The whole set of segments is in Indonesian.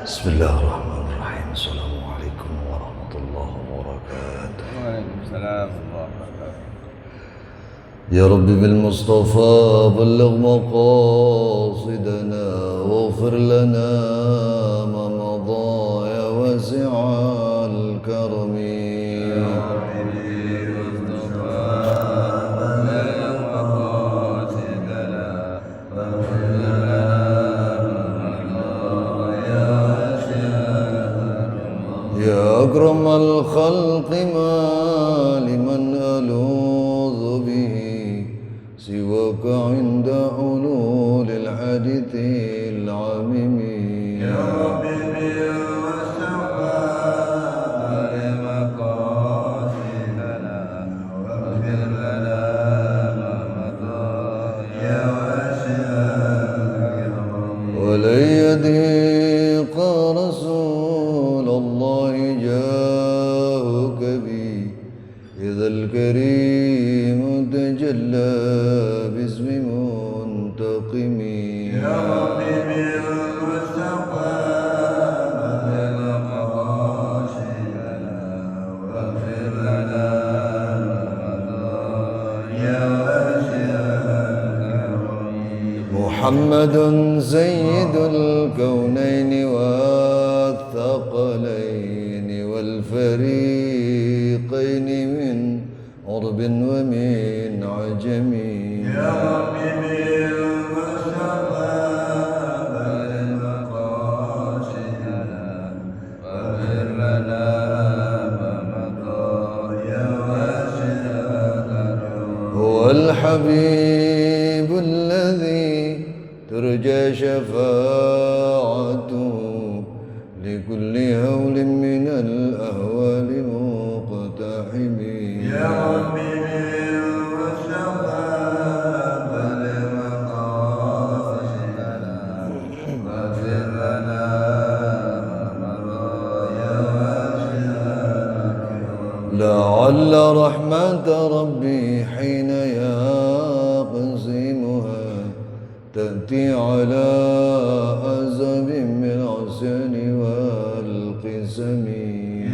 Bismillahirrahmanirrahim. Assalamualaikum warahmatullahi wabarakatuh. Waalaikumsalam warahmatullahi wabarakatuh. يا رب بالمصطفى بلغ مقاصدنا واغفر لنا ما مضى يا واسع الكرم. يا أكرم الخلق ما لمن ألوذ به سواك عند حلول الحادث العميم. يا ربي بالمصطفى بلغ مقاصدنا واغفر لنا ما مضى يا واسع الكرم. ولن يضيق رسول الله جاهك بي إذا الكريم تجلى باسم منتقم. يا ربي بالمصطفى بلغ مقاصدنا واغفر لنا ما مضى يا واسع الكرم. محمد سيد الكونين والثقلين والفريقين من عرب ومن عجم. يا ربي بالمصطفى بلغ مقاصدنا واغفر لنا ما مضى يا واسع الكرم. هو الحبيب الذي ترجى شفاعته لكل هول من الأهوال مقتحم. يا ربي بالمصطفى بلغ مقاصدنا واغفر لنا ما مضى يا واسع الكرم. لعل رحمة ربي حين يقسمها تأتي على أزم من عسل والقسم.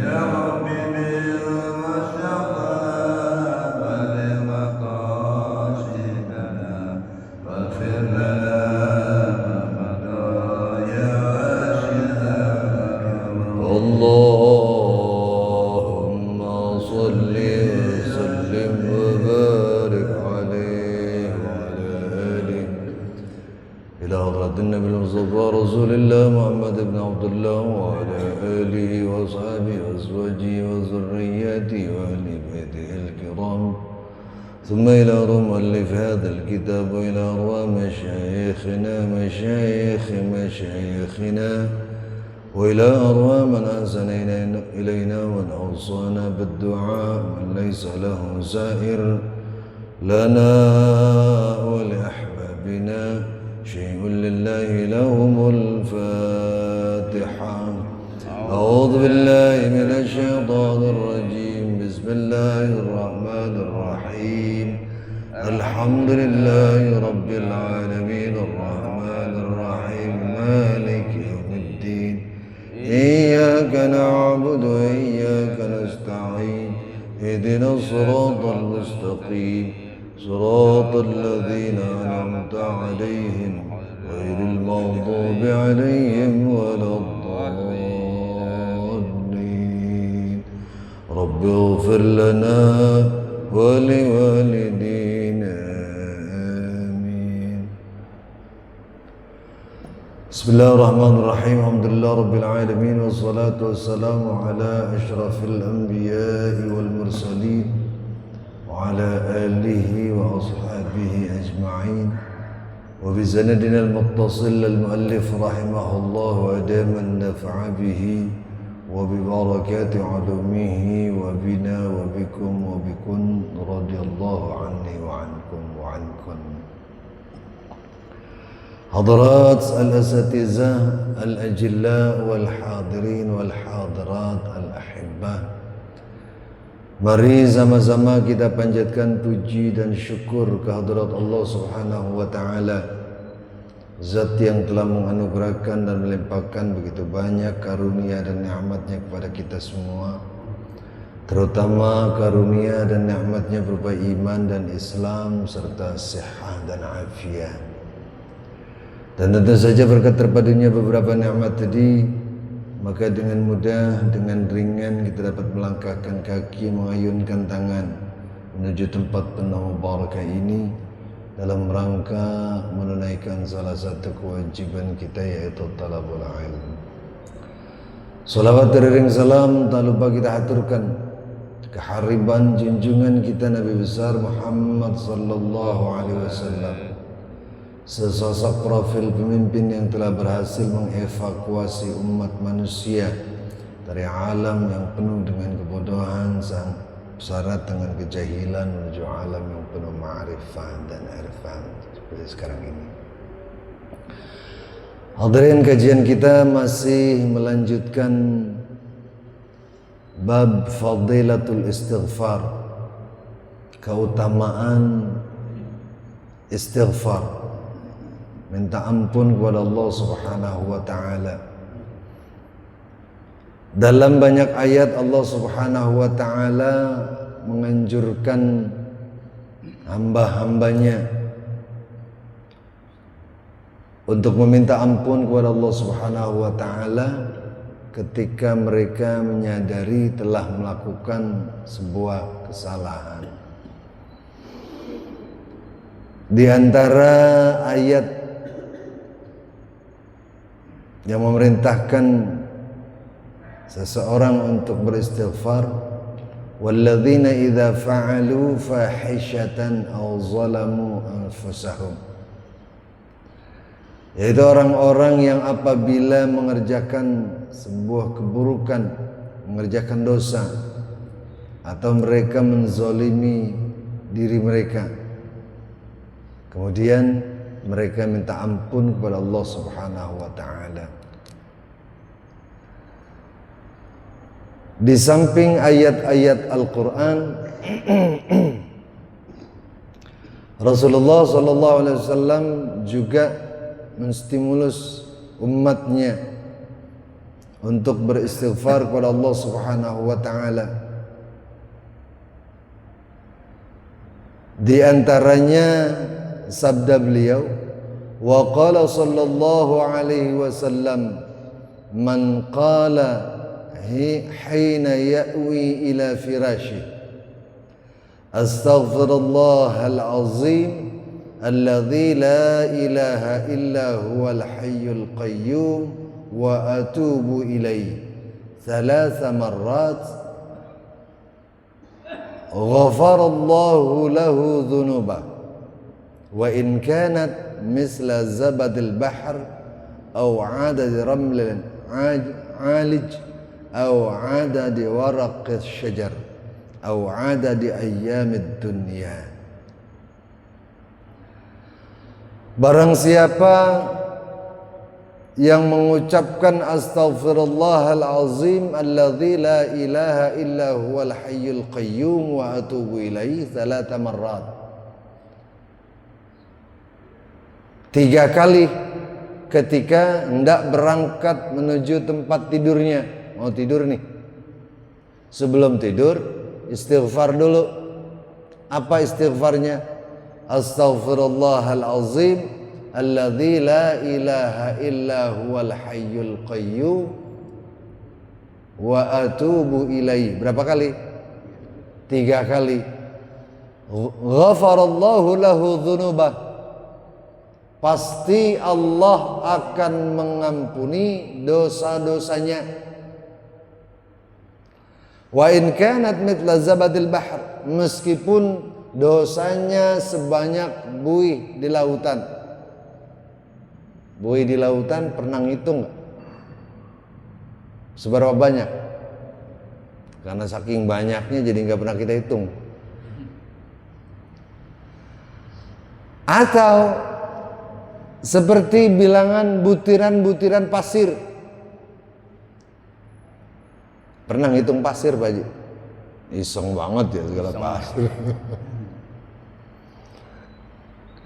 يا ربي بالمصطفى بلغ مقاصدنا واغفر لنا ما مضى يا واسع الكرم. اللهم صل وسلم وبارك عليه وعلى آله إلى حضرة النبي المصطفى رسول الله محمد بن عبد الله وعلى آله وأصحابه وأزواجه وذرياته وأهل بيته الكرام، ثم إلى مؤلف هذا الكتاب وإلى أرواح مشايخنا وإلى أرواح من أحسن إلينا ومن أوصانا بالدعاء من ليس له سائر لنا ولأحبابنا شيء لله لهم الفاتحة. أعوذ بالله من الشيطان الرجيم. بسم الله الرحمن الرحيم. الحمد لله رب العالمين الرحمن الرحيم مالك يوم الدين. إياك نعبد وإياك نستعين. اهدنا الصراط المستقيم صراط الذين أنعمت عليهم غير المغضوب عليهم ولا الضالين. رب اغفر لنا ولوالدينا آمين. بسم الله الرحمن الرحيم. الحمد لله رب العالمين والصلاة والسلام على أشرف الأنبياء والمرسلين وعلى آله وأصحابه أجمعين وبسندنا المتصل المؤلف رحمه الله وأدام النفع به وببركات علومه وبنا وبكم وبكن رضي الله عني وعنكم وعنكم. حضرات الأساتذة الأجلاء والحاضرين والحاضرات الأحبة، mari sama-sama kita panjatkan puji dan syukur kehadirat Allah Subhanahu wa taala Zat yang telah menganugerahkan dan melimpahkan begitu banyak karunia dan nikmatnya kepada kita semua, terutama karunia dan nikmatnya berupa iman dan Islam serta sehat dan afiat. Dan tentu saja berkat terpadunya beberapa nikmat tadi, maka dengan mudah, dengan ringan kita dapat melangkahkan kaki, mengayunkan tangan menuju tempat penuh barakah ini dalam rangka menunaikan salah satu kewajiban kita, yaitu talabul ilm. Salawat dan salam tak lupa kita aturkan kehariban junjungan kita Nabi besar Muhammad sallallahu alaihi wasallam, sesosok profil pemimpin yang telah berhasil mengevakuasi umat manusia dari alam yang penuh dengan kebodohan, syarat dengan kejahilan menuju alam yang penuh ma'rifah dan irfan seperti sekarang ini. Hadirin, kajian kita masih melanjutkan bab fadilatul istighfar, keutamaan istighfar, minta ampun kepada Allah Subhanahu wa taala. Dalam banyak ayat Allah Subhanahu wa taala menganjurkan hamba-hambanya untuk meminta ampun kepada Allah Subhanahu wa taala ketika mereka menyadari telah melakukan sebuah kesalahan. Di antara ayat yang memerintahkan seseorang untuk beristighfar, walladzina idza fa'alu fahishatan aw zalamu anfusahum, yaitu orang-orang yang apabila mengerjakan sebuah keburukan, mengerjakan dosa, atau mereka menzalimi diri mereka, kemudian mereka minta ampun kepada Allah Subhanahu wa taala. Di samping ayat-ayat Al-Quran, Rasulullah SAW juga menstimulus umatnya untuk beristighfar kepada Allah Subhanahu wa taala. Di antaranya sabda beliau, wa qala sallallahu alaihi wasallam, man qala hina ya'wi ila firashi astaghfirullahal azim alladzi la ilaha illa huwal hayyul qayyum wa atubu ilaihi 3 marrat ghafarallahu lahu dhunubah wa in kanat misla zabadil bahr aw adad ramlin alij أو عدد ورق الشجر أو عدد أيام الدنيا. Barang siapa yang mengucapkan astaghfirullahal azim alladzi la ilaha illa huwal hayyul qayyum wa atubu ilaihi 3 marrat, 3 kali ketika hendak berangkat menuju tempat tidurnya. Mau tidur nih, sebelum tidur istighfar dulu. Apa istighfarnya? Astaghfirullahal azim alladzi la ilaha illa huwal hayyul qayyum wa atubu ilaihi. Berapa kali? 3 kali. Ghafarallahu lahu dzunubah, pasti Allah akan mengampuni dosa-dosanya. Wa in kanat mithla zabadil bahr, meskipun dosanya sebanyak buih di lautan. Buih di lautan pernah ngitung nggak? Seberapa banyak? Karena saking banyaknya jadi nggak pernah kita hitung. Atau seperti bilangan butiran-butiran pasir. Pernah ngitung pasir, Pak Haji? Iseng banget ya segala pasir.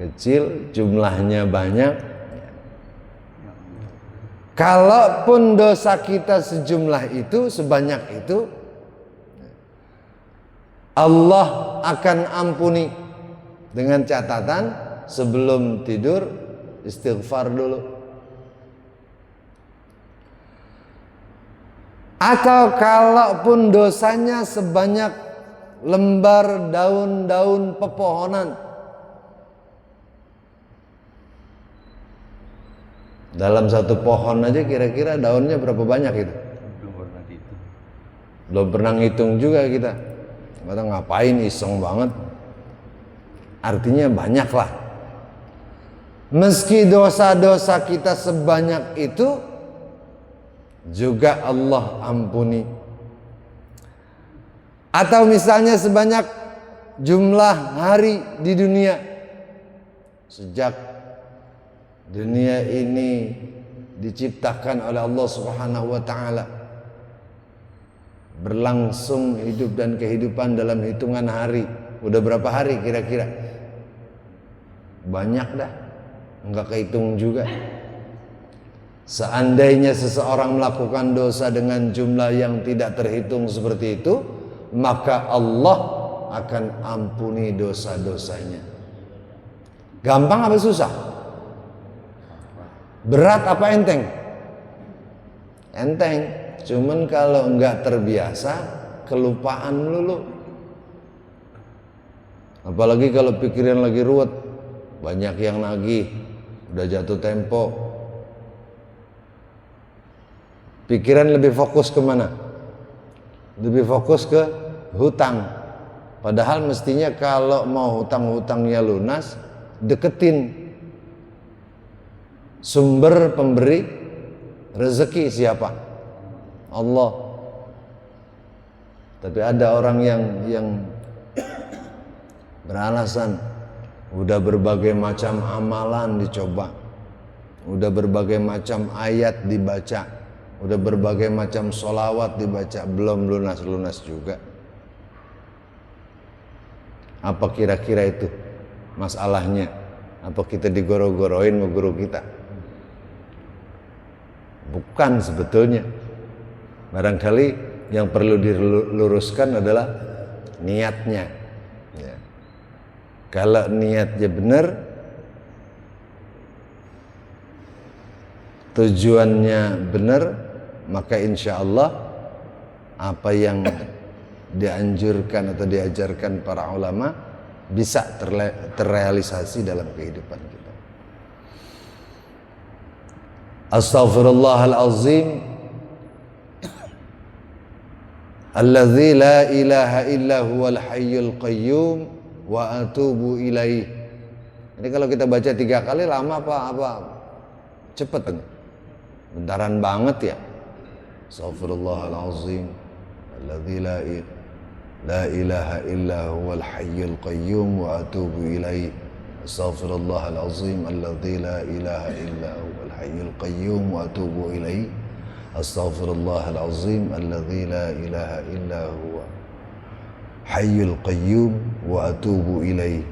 Kecil, jumlahnya banyak. Kalaupun dosa kita sejumlah itu, sebanyak itu, Allah akan ampuni, dengan catatan sebelum tidur istighfar dulu. Atau kalaupun dosanya sebanyak lembar daun-daun pepohonan, dalam satu pohon aja kira-kira daunnya berapa banyak itu? Belum pernah ngitung juga kita. Kata ngapain, iseng banget. Artinya banyak lah. Meski dosa-dosa kita sebanyak itu, juga Allah ampuni. Atau misalnya sebanyak jumlah hari di dunia, sejak dunia ini diciptakan oleh Allah Subhanahu wa ta'ala, berlangsung hidup dan kehidupan dalam hitungan hari. Udah berapa hari kira-kira? Banyak dah, enggak kehitung juga. Seandainya seseorang melakukan dosa dengan jumlah yang tidak terhitung seperti itu, maka Allah akan ampuni dosa-dosanya. Gampang apa susah? Berat apa enteng? Enteng. Cuman kalau enggak terbiasa, kelupaan lulu. Apalagi kalau pikiran lagi ruwet, banyak yang nagih, udah jatuh tempo. Pikiran lebih fokus kemana? Lebih fokus ke hutang. Padahal mestinya kalau mau hutang-hutangnya lunas, deketin sumber pemberi rezeki siapa? Allah. Tapi ada orang yang beralasan, udah berbagai macam amalan dicoba, udah berbagai macam ayat dibaca, udah berbagai macam sholawat dibaca, belum lunas-lunas juga. Apa kira-kira itu masalahnya? Apa kita digoro-goroin sama guru kita? Bukan sebetulnya. Barangkali yang perlu diluruskan adalah niatnya. Ya. Kalau niatnya benar, tujuannya benar, maka insya Allah apa yang dianjurkan atau diajarkan para ulama bisa terrealisasi dalam kehidupan kita. Astaghfirullahalazim alladzi la ilaha illa huwal hayyul qayyum wa atubu ilaih. Ini kalau kita baca 3 kali lama apa cepet kan? Bentaran banget ya. Astaghfirullahalazim alladzi la ilaha illa huwal hayyul qayyum wa atubu ilaih. Astaghfirullahalazim alladzi la ilaha illa huwal hayyul qayyum wa atubu ilaih. Astaghfirullahalazim alladzi la ilaha illa huwa hayyul qayyum wa atubu ilaih.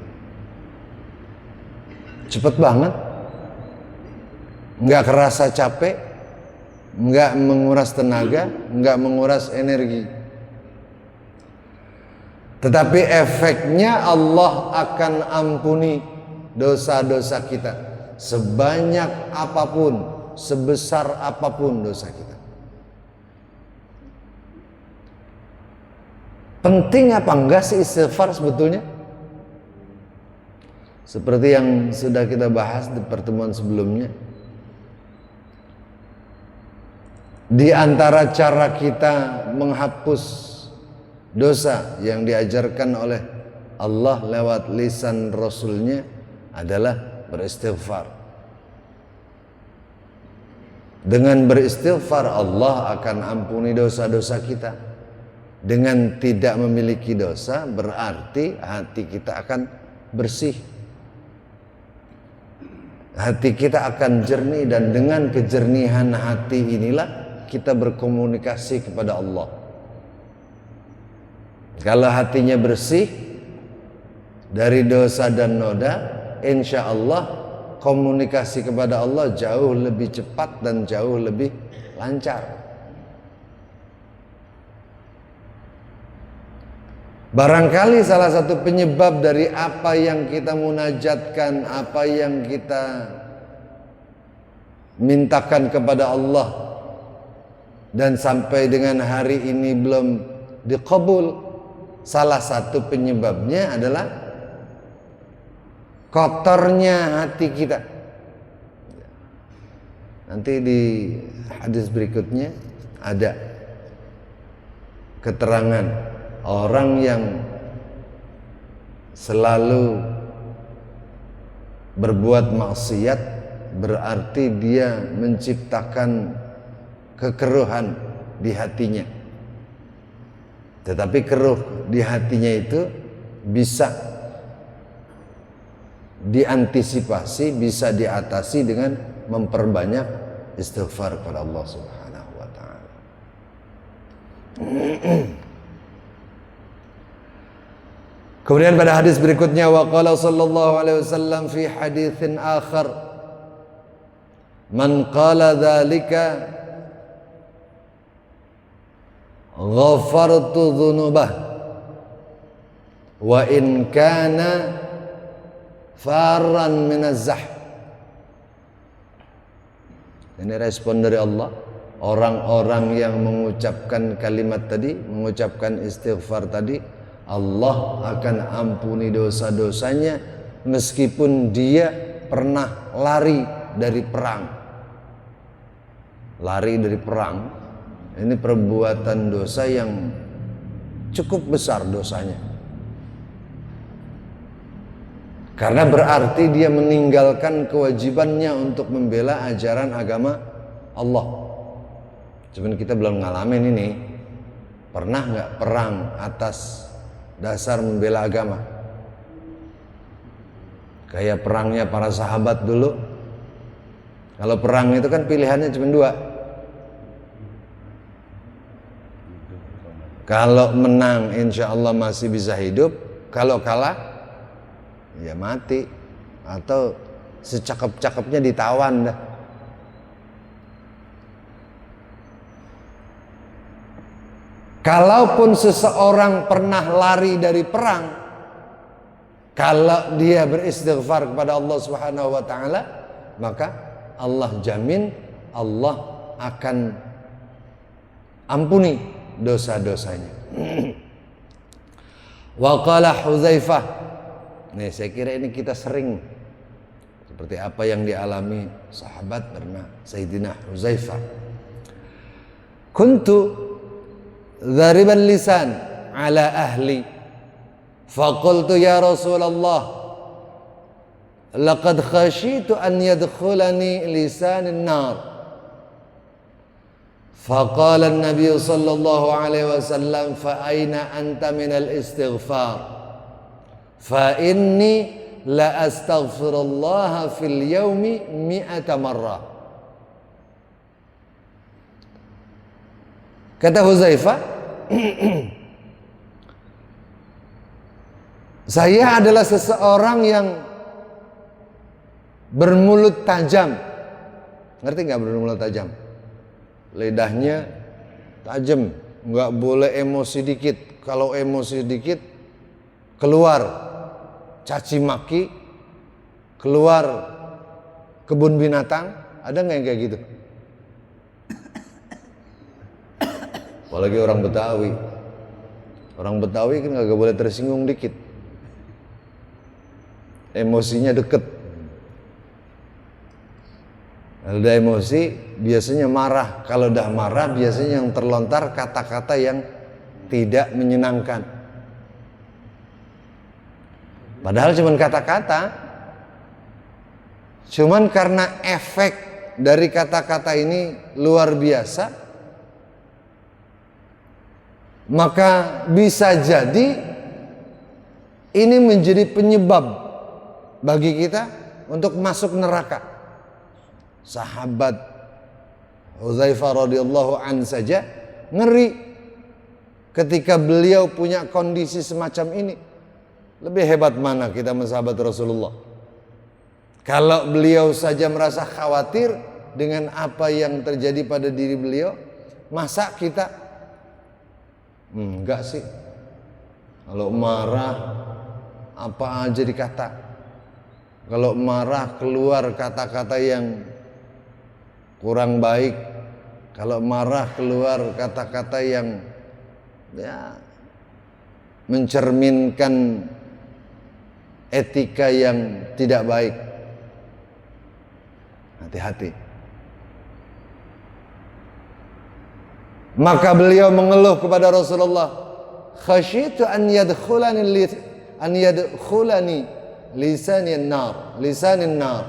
Cepet banget, nggak kerasa capek, nggak menguras tenaga, nggak menguras energi. Tetapi efeknya Allah akan ampuni dosa-dosa kita sebanyak apapun, sebesar apapun dosa kita. Penting apa enggak sih istighfar sebetulnya? Seperti yang sudah kita bahas di pertemuan sebelumnya, di antara cara kita menghapus dosa yang diajarkan oleh Allah lewat lisan Rasulnya adalah beristighfar. Dengan beristighfar Allah akan ampuni dosa-dosa kita. Dengan tidak memiliki dosa berarti hati kita akan bersih, hati kita akan jernih, dan dengan kejernihan hati inilah kita berkomunikasi kepada Allah. Kalau hatinya bersih dari dosa dan noda, insya Allah komunikasi kepada Allah jauh lebih cepat dan jauh lebih lancar. Barangkali salah satu penyebab dari apa yang kita munajatkan, apa yang kita mintakan kepada Allah dan sampai dengan hari ini belum dikabul, salah satu penyebabnya adalah kotornya hati kita. Nanti di hadis berikutnya ada keterangan orang yang selalu berbuat maksiat berarti dia menciptakan kekeruhan di hatinya. Tetapi keruh di hatinya itu bisa diantisipasi, bisa diatasi dengan memperbanyak istighfar kepada Allah Subhanahu wa taala. Kemudian pada hadis berikutnya wa qala sallallahu alaihi wasallam fi haditsin akhar man qala dzalika ghafartu dzunubah wa in kana farran min az-zah. Ini respon dari Allah. Orang-orang yang mengucapkan kalimat tadi, mengucapkan istighfar tadi, Allah akan ampuni dosa-dosanya meskipun dia pernah lari dari perang. Lari dari perang, ini perbuatan dosa yang cukup besar dosanya. Karena berarti dia meninggalkan kewajibannya untuk membela ajaran agama Allah. Cuman kita belum ngalamin ini. Pernah nggak perang atas dasar membela agama? Kayak perangnya para sahabat dulu. Kalau perang itu kan pilihannya cuma dua. Kalau menang insya Allah masih bisa hidup. Kalau kalah ya mati. Atau secakep-cakepnya ditawan dah. Kalaupun seseorang pernah lari dari perang, kalau dia beristighfar kepada Allah Subhanahu wa taala, maka Allah jamin Allah akan ampuni dosa-dosanya. Wa qala Hudzaifah. Nih, saya kira ini kita sering seperti apa yang dialami sahabat bernama Sayyidina Hudzaifah. Kuntu ضارب اللسان على أهلي فقلت يا رسول الله لقد خشيت أن يدخلني لسان النار فقال النبي صلى الله عليه وسلم فأين أنت من الاستغفار فإني لا أستغفر الله في اليوم 100 مرة. Kata Hudzaifah, saya adalah seseorang yang bermulut tajam. Ngerti nggak bermulut tajam? Lidahnya tajam, nggak boleh emosi dikit. Kalau emosi dikit keluar caci maki, keluar kebun binatang. Ada nggak yang kayak gitu? Apalagi orang Betawi. Orang Betawi kan gak boleh tersinggung dikit. Emosinya deket. Kalau udah emosi biasanya marah. Kalau udah marah biasanya yang terlontar kata-kata yang tidak menyenangkan. Padahal cuman kata-kata. Cuman karena efek dari kata-kata ini luar biasa, maka bisa jadi ini menjadi penyebab bagi kita untuk masuk neraka. Sahabat Hudzaifah radhiyallahu an saja ngeri ketika beliau punya kondisi semacam ini. Lebih hebat mana kita mensahabat Rasulullah? Kalau beliau saja merasa khawatir dengan apa yang terjadi pada diri beliau, masa kita? Enggak sih. Kalau marah apa aja dikata. Kalau marah keluar kata-kata yang kurang baik. Kalau marah keluar kata-kata yang ya mencerminkan etika yang tidak baik. Hati-hati. Maka beliau mengeluh kepada Rasulullah, khasyitu an yadkhulani lisanin nar.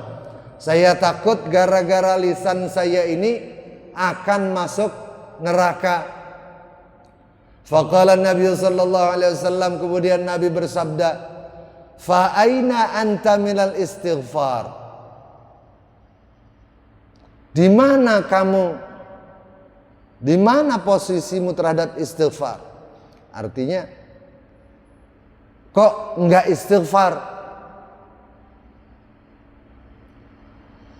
Saya takut gara-gara lisan saya ini akan masuk neraka. Faqala Nabi sallallahu alaihi wasallam, kemudian Nabi bersabda, fa aina anta minal istighfar? Di mana kamu? Di mana posisimu terhadap istighfar? Artinya, kok enggak istighfar?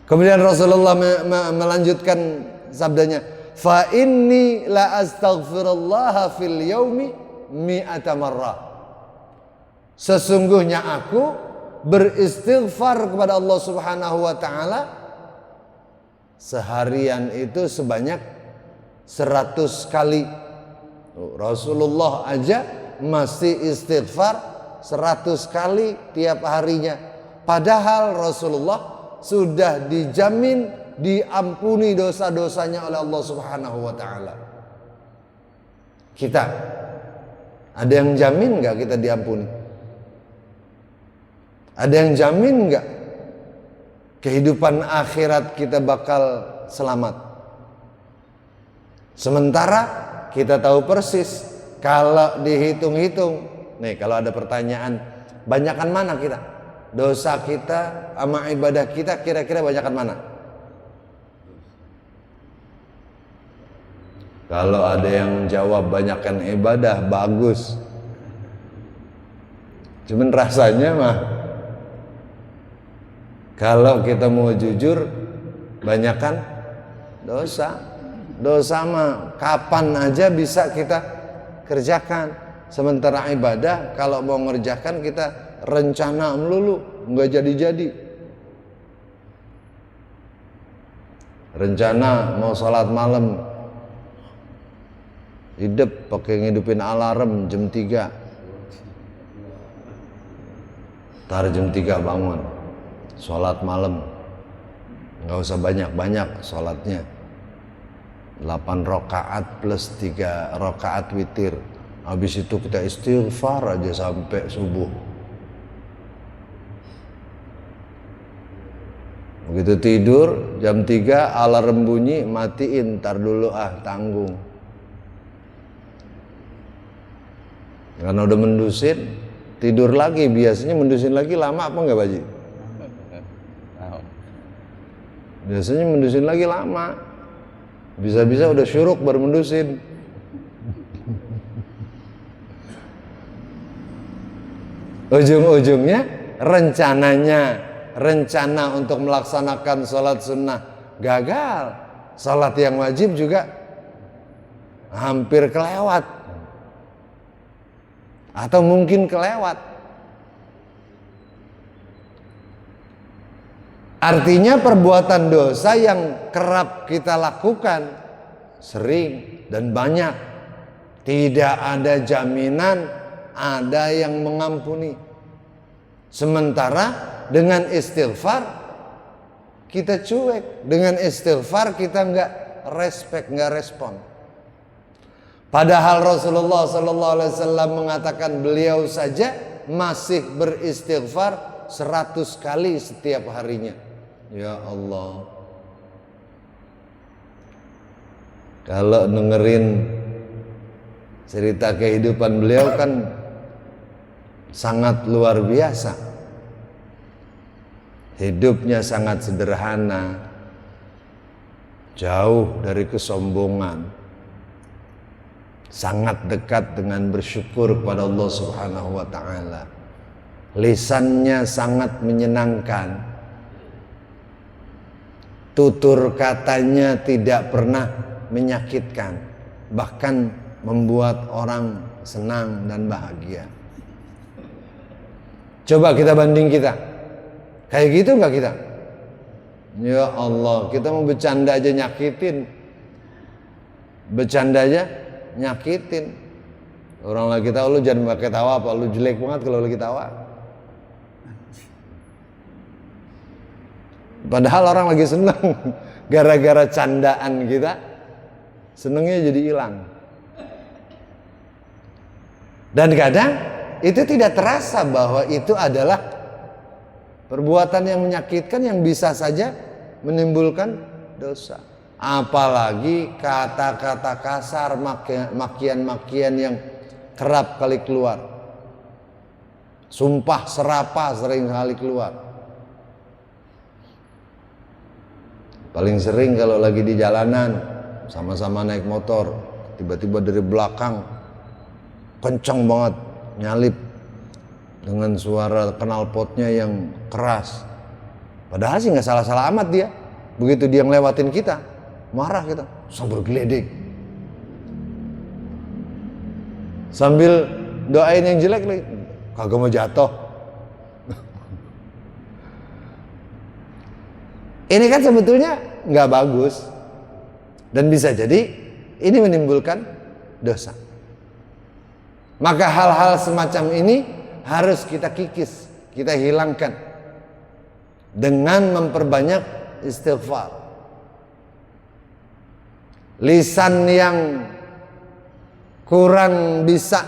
Kemudian Rasulullah melanjutkan sabdanya, fa inni la astaghfirullah fil yaumi mi'ata marrah. Sesungguhnya aku beristighfar kepada Allah Subhanahu wa taala seharian itu sebanyak 100 kali. Rasulullah aja masih istighfar 100 kali tiap harinya. Padahal Rasulullah sudah dijamin diampuni dosa-dosanya oleh Allah Subhanahu wa taala. Kita ada yang jamin enggak kita diampuni? Ada yang jamin enggak kehidupan akhirat kita bakal selamat? Sementara kita tahu persis kalau dihitung-hitung, nih kalau ada pertanyaan, banyakan mana kita? Dosa kita sama ibadah kita kira-kira banyakan mana? Kalau ada yang jawab banyakan ibadah, bagus. Cuman rasanya mah kalau kita mau jujur, banyakan dosa. Dosa mah kapan aja bisa kita kerjakan. Sementara ibadah kalau mau ngerjakan kita rencana melulu, nggak jadi-jadi. Rencana mau sholat malam, hidup pakai ngidupin alarm jam 3. Tar jam 3 bangun, sholat malam, nggak usah banyak-banyak sholatnya, 8 rakaat plus 3 rakaat witir. Habis itu kita istighfar aja sampai subuh. Begitu tidur jam 3 alarm bunyi, matiin, tar dulu tanggung. Karena udah mendusin, tidur lagi. Biasanya mendusin lagi lama apa enggak, Baji? Biasanya mendusin lagi lama. Bisa-bisa udah syuruk baru mendusin. Ujung-ujungnya rencana untuk melaksanakan sholat sunnah gagal. Sholat yang wajib juga hampir kelewat. Atau mungkin kelewat. Artinya perbuatan dosa yang kerap kita lakukan, sering dan banyak, tidak ada jaminan ada yang mengampuni. Sementara dengan istighfar kita cuek, dengan istighfar kita nggak respect, nggak respon. Padahal Rasulullah SAW mengatakan beliau saja masih beristighfar 100 kali setiap harinya. Ya Allah, kalau dengerin cerita kehidupan beliau kan sangat luar biasa. Hidupnya sangat sederhana, jauh dari kesombongan, sangat dekat dengan bersyukur kepada Allah Subhanahu wa taala. Lisannya sangat menyenangkan, tutur katanya tidak pernah menyakitkan, bahkan membuat orang senang dan bahagia. Coba kita banding kita, kayak gitu nggak kita? Ya Allah, kita mau bercanda aja nyakitin, bercanda aja nyakitin. Orang lagi tahu, lu jangan pakai tawa apa, lu jelek banget kalau lagi tawa. Padahal orang lagi seneng, gara-gara candaan kita, senengnya jadi hilang. Dan kadang itu tidak terasa bahwa itu adalah perbuatan yang menyakitkan yang bisa saja menimbulkan dosa. Apalagi kata-kata kasar, makian-makian yang kerap kali keluar. Sumpah serapah sering kali keluar. Paling sering kalau lagi di jalanan, sama-sama naik motor, tiba-tiba dari belakang kencang banget nyalip dengan suara knalpotnya yang keras. Padahal sih nggak salah-salah amat dia. Begitu dia ngelewatin kita, marah kita, sambil geledek, sambil doain yang jelek lagi, kagak mau jatuh. Ini kan sebetulnya nggak bagus dan bisa jadi ini menimbulkan dosa. Maka hal-hal semacam ini harus kita kikis, kita hilangkan dengan memperbanyak istighfar. Lisan yang kurang bisa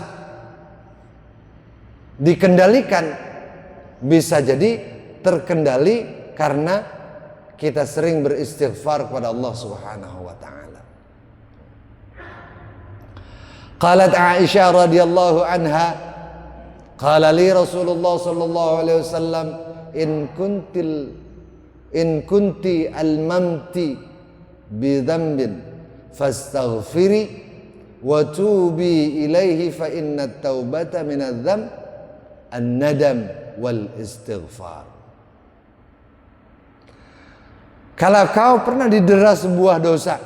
dikendalikan bisa jadi terkendali karena kita sering beristighfar kepada Allah Subhanahu wa taala. Qalat Aisyah radhiyallahu anha, qala li Rasulullah sallallahu alaihi wasallam, in kunti almamti bi dhanbin fastaghfiri wa tubi ilaihi fa inna at-taubata min adh-dhanb an-nadam wal istighfar. Kalau kau pernah didera sebuah dosa,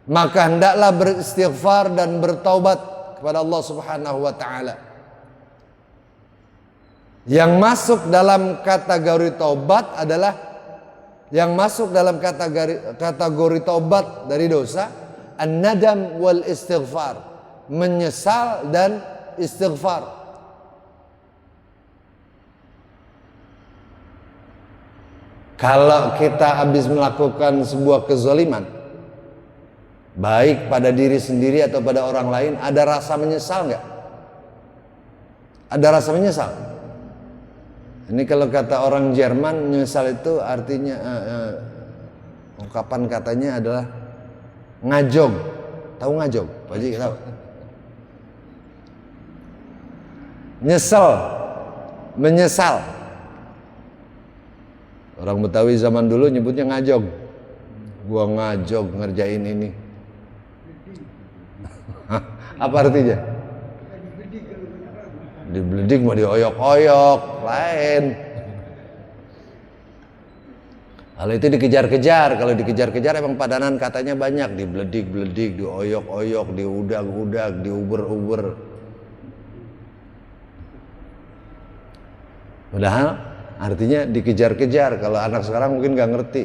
maka hendaklah beristighfar dan bertaubat kepada Allah Subhanahu wa taala. Yang masuk dalam kategori taubat adalah yang masuk dalam kategori taubat dari dosa, an-nadam wal istighfar, menyesal dan istighfar. Kalau kita habis melakukan sebuah kezaliman, baik pada diri sendiri atau pada orang lain, ada rasa menyesal nggak? Ada rasa menyesal. Ini kalau kata orang Jerman, menyesal itu artinya ungkapan katanya adalah ngajog. Tahu ngajog? Pak Haji tahu? Nyesel, menyesal. Orang Betawi zaman dulu nyebutnya ngajog. Gua ngajog ngerjain ini. Apa artinya? Dibeledik mau dioyok-oyok, lain. Kalau itu dikejar-kejar, kalau dikejar-kejar emang padanan katanya banyak, dibeledik-beledik, dioyok-oyok, diudag-udag, diuber-uber. Padahal artinya dikejar-kejar. Kalau anak sekarang mungkin gak ngerti.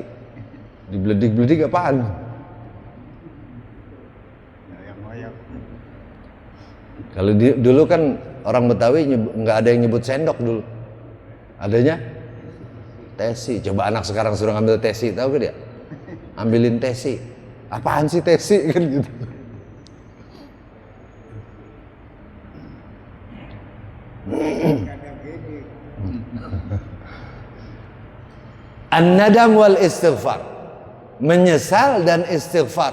Dibeledik-beledik apaan? Kalau dulu kan orang Betawi nggak ada yang nyebut sendok dulu. Adanya tesi. Coba anak sekarang suruh ngambil tesi, tahu gak dia? Ambilin tesi. Apaan sih tesi kan gitu. An-nadam wal istighfar, menyesal dan istighfar.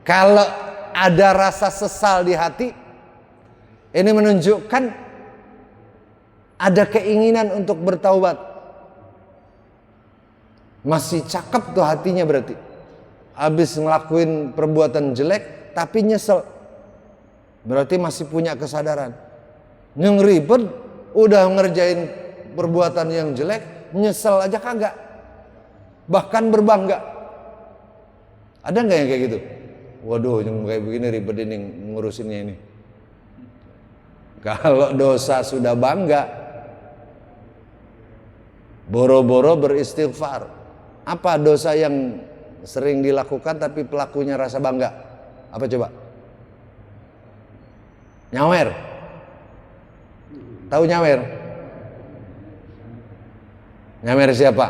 Kalau ada rasa sesal di hati, ini menunjukkan ada keinginan untuk bertaubat. Masih cakep tuh hatinya berarti. Habis ngelakuin perbuatan jelek tapi nyesel, berarti masih punya kesadaran. Yang ribet udah ngerjain perbuatan yang jelek, nyesel aja kagak. bahkan berbangga. Ada nggak yang kayak gitu? Waduh, yang kayak begini ribet ini ngurusinnya ini. Kalau dosa sudah bangga, boro-boro beristighfar. Apa dosa yang sering dilakukan tapi pelakunya rasa bangga? Apa coba? Nyawer. Tahu nyawer? Nyawer siapa?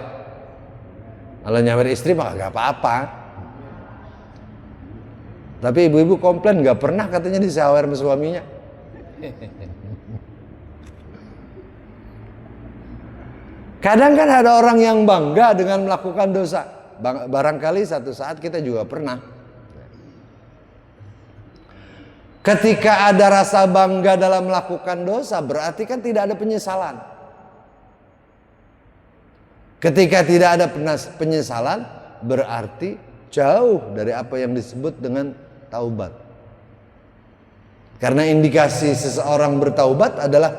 Kalau nyawer istri mah gak apa-apa. Tapi ibu-ibu komplain gak pernah katanya disawer sama suaminya. Kadang kan ada orang yang bangga dengan melakukan dosa. Barangkali satu saat kita juga pernah. Ketika ada rasa bangga dalam melakukan dosa, berarti kan tidak ada penyesalan. Ketika tidak ada penyesalan, berarti jauh dari apa yang disebut dengan taubat. Karena indikasi seseorang bertaubat adalah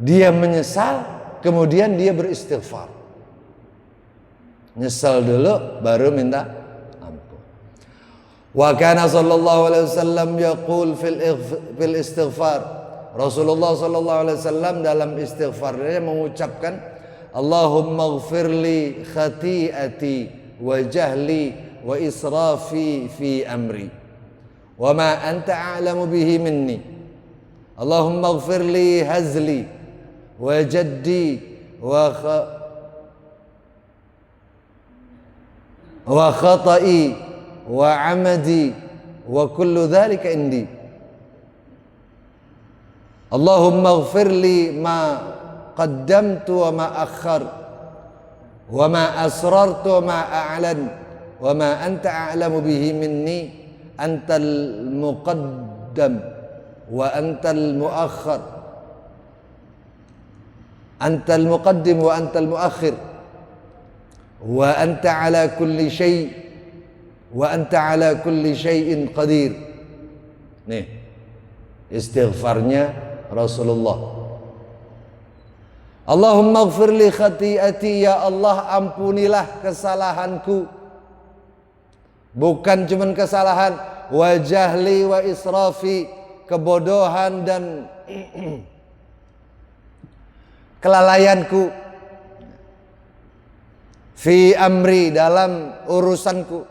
dia menyesal, kemudian dia beristighfar. Nyesal dulu, baru minta ampun. Wa kana sallallahu alaihi wasallam yaqul fil istighfar. Rasulullah sallallahu alaihi wasallam dalam istighfarnya mengucapkan, Allahumma ighfirli khati'ati wa jahli wa israfi fi amri wa ma anta a'lamu bihi minni. Allahumma ighfirli hazli wa jaddi wa khata'i wa amadi wa kullu dhalika indi. Allahumma ighfirli ma qaddamtu wa ma akhkhar wa ma asrartu wa ma a'lan wa ma anta a'lamu bihi minni antal muqaddam wa antal muakhkhar antal muqaddim wa antal muakhir wa anta ala kulli syai' wa anta ala kulli syai'in qadir. Nih istighfarnya Rasulullah. Allahumma ighfirli khati'ati, ya Allah ampunilah kesalahanku. Bukan cuman kesalahan, wa jahli wa israfi, kebodohan dan kelalaianku. Fi amri, dalam urusanku.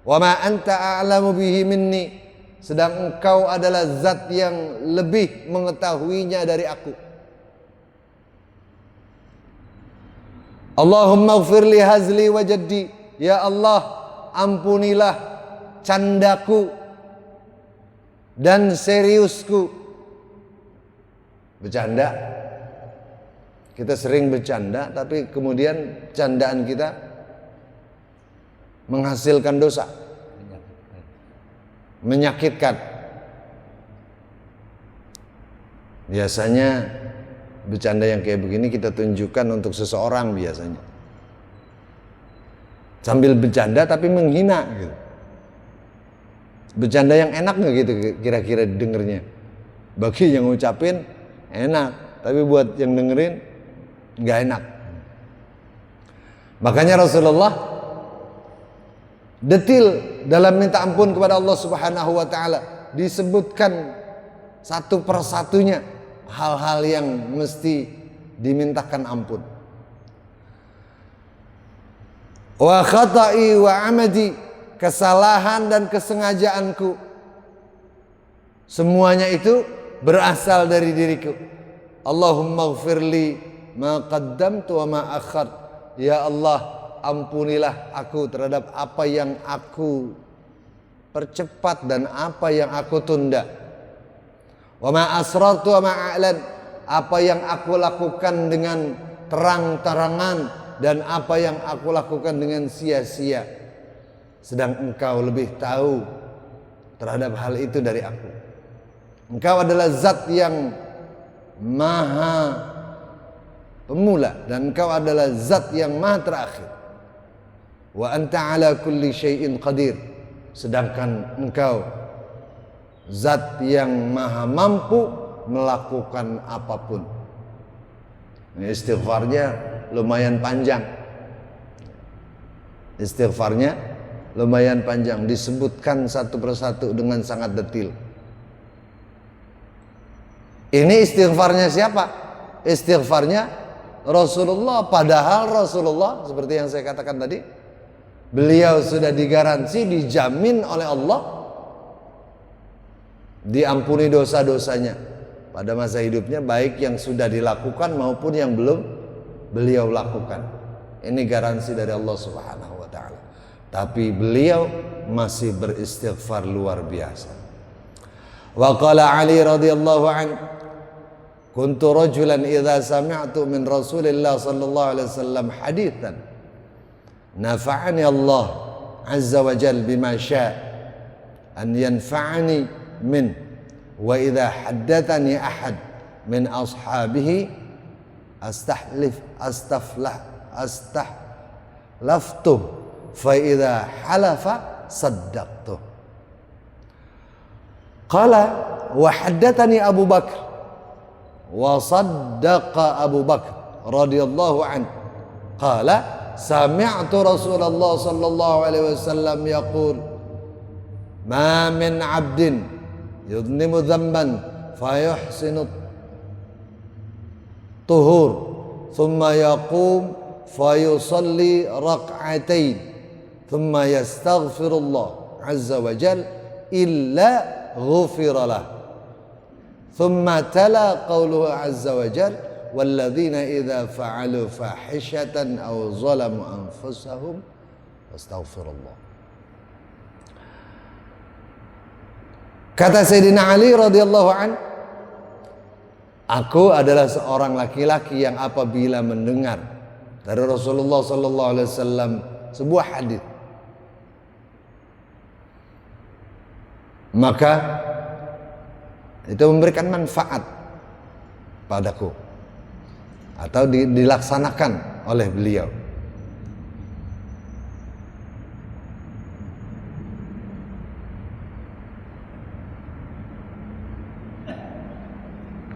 Wa ma anta a'lamu bihi minni, sedang engkau adalah zat yang lebih mengetahuinya dari aku. Allahumma ighfirli hazli wa jaddi, ya Allah ampunilah candaku dan seriusku. Bercanda, kita sering bercanda, tapi kemudian candaan kita menghasilkan dosa, menyakitkan. Biasanya bercanda yang kayak begini kita tunjukkan untuk seseorang biasanya. Sambil bercanda tapi menghina gitu. Bercanda yang enak nggak gitu kira-kira dengernya? Bagi yang ngucapin enak, tapi buat yang dengerin nggak enak. Makanya Rasulullah detil dalam minta ampun kepada Allah Subhanahu wa taala, disebutkan satu persatunya hal-hal yang mesti dimintakan ampun. Wa khata'i wa amadi, kesalahan dan kesengajaanku, semuanya itu berasal dari diriku. Allahumma ighfirli ma qaddamtu wa ma akhkhar, ya Allah ampunilah aku terhadap apa yang aku percepat dan apa yang aku tunda. Wa ma asrartu wa ma a'lan, apa yang aku lakukan dengan terang-terangan dan apa yang aku lakukan dengan sia-sia, sedang engkau lebih tahu terhadap hal itu dari aku. Engkau adalah zat yang maha pemula dan engkau adalah zat yang maha terakhir. Wa anta ala kulli syai'in qadir, sedangkan engkau zat yang maha mampu melakukan apapun. Ini istighfarnya lumayan panjang. Istighfarnya lumayan panjang, disebutkan satu persatu dengan sangat detil. Ini istighfarnya siapa? Istighfarnya Rasulullah. Padahal Rasulullah, seperti yang saya katakan tadi, beliau sudah digaransi, dijamin oleh Allah diampuni dosa-dosanya pada masa hidupnya, baik yang sudah dilakukan maupun yang belum beliau lakukan. Ini garansi dari Allah Subhanahu wa taala. Tapi beliau masih beristighfar luar biasa. Wa qala Ali radhiyallahu anhu, kuntu rajulan idza sami'tu min Rasulillah sallallahu alaihi wasallam haditsan nafa'ani Allah azza wa jalla bima syaa an yanfa'ani min wa idza haddatsani ahad min ashabihi astahlaftu fa idza halafa saddaqtu. Qala wa haddatsani Abu Bakr wa saddaqa Abu Bakr radhiyallahu anhu qala sami'tu Rasulullah sallallahu alaihi wasallam yaqul ma min 'abdin yudnimu dhanban fayuhsinu tuhur thumma yaqum fayusalli rak'atain thumma yastaghfirullah azza wa jalla illa ghufira lah. Thumma tala qawluhu azza wa jalla walladzina idza fa'alu fahishatan aw zalamu anfusahum astaghfirullah. Kata Sayyidina Ali radhiyallahu an, aku adalah seorang laki-laki yang apabila mendengar dari Rasulullah sallallahu alaihi wasallam sebuah hadis, maka itu memberikan manfaat padaku atau dilaksanakan oleh beliau.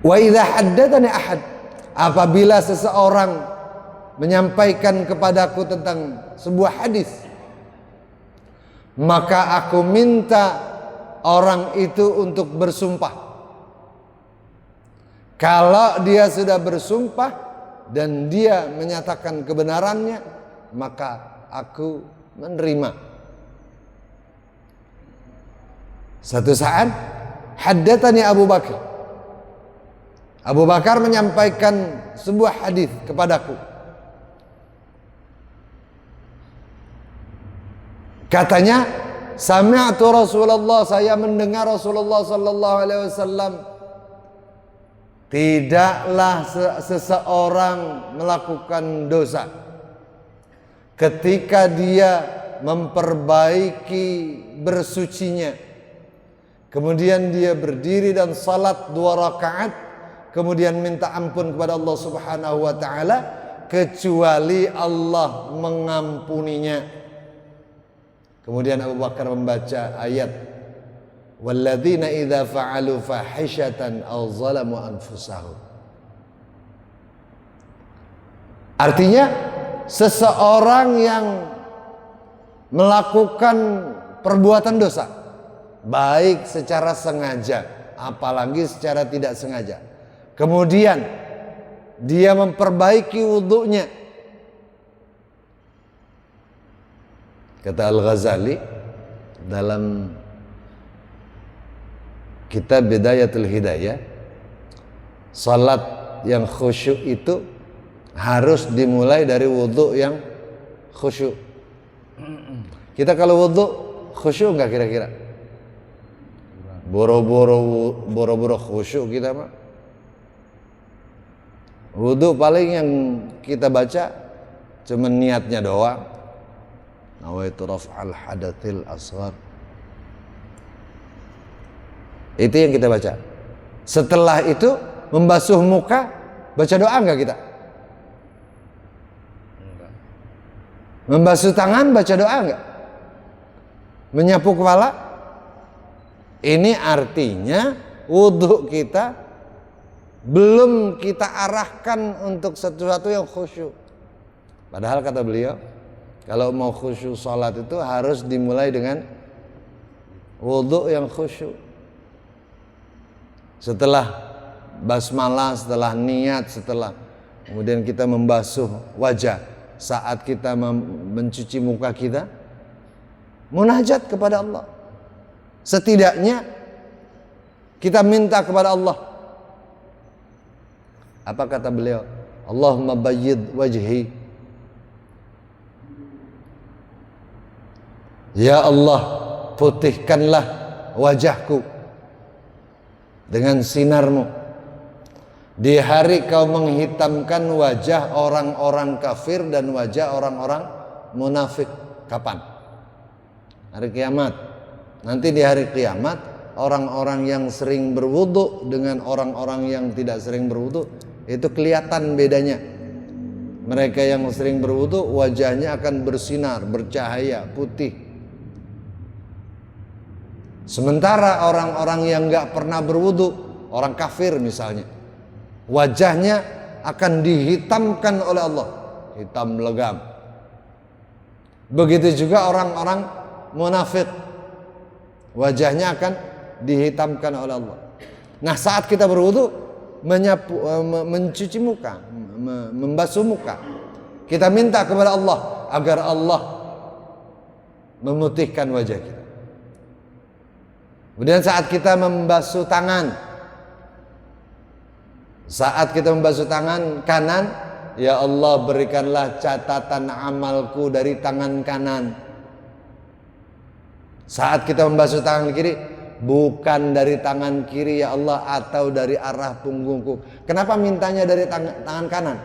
Wa idza haddatsani ahad, apabila seseorang menyampaikan kepadaku tentang sebuah hadis, maka aku minta orang itu untuk bersumpah. Kalau dia sudah bersumpah dan dia menyatakan kebenarannya, maka aku menerima. Satu saat haddatsani Abu Bakar. Abu Bakar menyampaikan sebuah hadis kepadaku. Katanya, sami'tu Rasulullah, saya mendengar Rasulullah sallallahu alaihi wasallam, tidaklah seseorang melakukan dosa ketika dia memperbaiki bersucinya, kemudian dia berdiri dan salat 2 rakaat, kemudian minta ampun kepada Allah Subhanahu wa taala, kecuali Allah mengampuninya. Kemudian Abu Bakar membaca ayat walladzina idza fa'alu fahishatan aw zalamu anfusahum. Artinya seseorang yang melakukan perbuatan dosa, baik secara sengaja apalagi secara tidak sengaja, kemudian dia memperbaiki wudhunya. Kata Al-Ghazali dalam kitab Bidayatul Hidayah, salat yang khusyuk itu harus dimulai dari wudhu yang khusyuk. Kita kalau wudhu khusyuk nggak kira-kira? Boro-boro khusyuk kita mah. Wudhu paling yang kita baca cuma niatnya doang. Nawaitu raf'al hadatsil asghar. Itu yang kita baca. Setelah itu membasuh muka, baca doa enggak kita? Enggak. Membasuh tangan, baca doa enggak? Menyapu kepala? Ini artinya wudhu kita belum kita arahkan untuk sesuatu yang khusyuk. Padahal kata beliau, Kalau mau khusyuk sholat itu harus dimulai dengan wudhu yang khusyuk. Setelah basmalah, setelah niat, setelah kemudian kita membasuh wajah, saat kita mencuci muka kita, munajat kepada Allah. Setidaknya kita minta kepada Allah. Apa kata beliau? Allahumma bayyid wajhi. Ya Allah, putihkanlah wajahku dengan sinarmu. Di hari kau menghitamkan wajah orang-orang kafir dan wajah orang-orang munafik. Kapan? Hari kiamat. Nanti di hari kiamat, orang-orang yang sering berwudu dengan orang-orang yang tidak sering berwudu, itu kelihatan bedanya. Mereka yang sering berwudu wajahnya akan bersinar, bercahaya, putih. Sementara orang-orang yang gak pernah berwudu, orang kafir misalnya, wajahnya akan dihitamkan oleh Allah, hitam legam. Begitu juga orang-orang munafik, wajahnya akan dihitamkan oleh Allah. Nah, saat kita berwudu, mencuci muka, membasuh muka, kita minta kepada Allah agar Allah memutihkan wajah kita. Kemudian saat kita membasuh tangan, kanan, ya Allah berikanlah catatan amalku dari tangan kanan. Saat kita membasuh tangan kiri, bukan dari tangan kiri ya Allah, atau dari arah punggungku. Kenapa mintanya dari tangan kanan?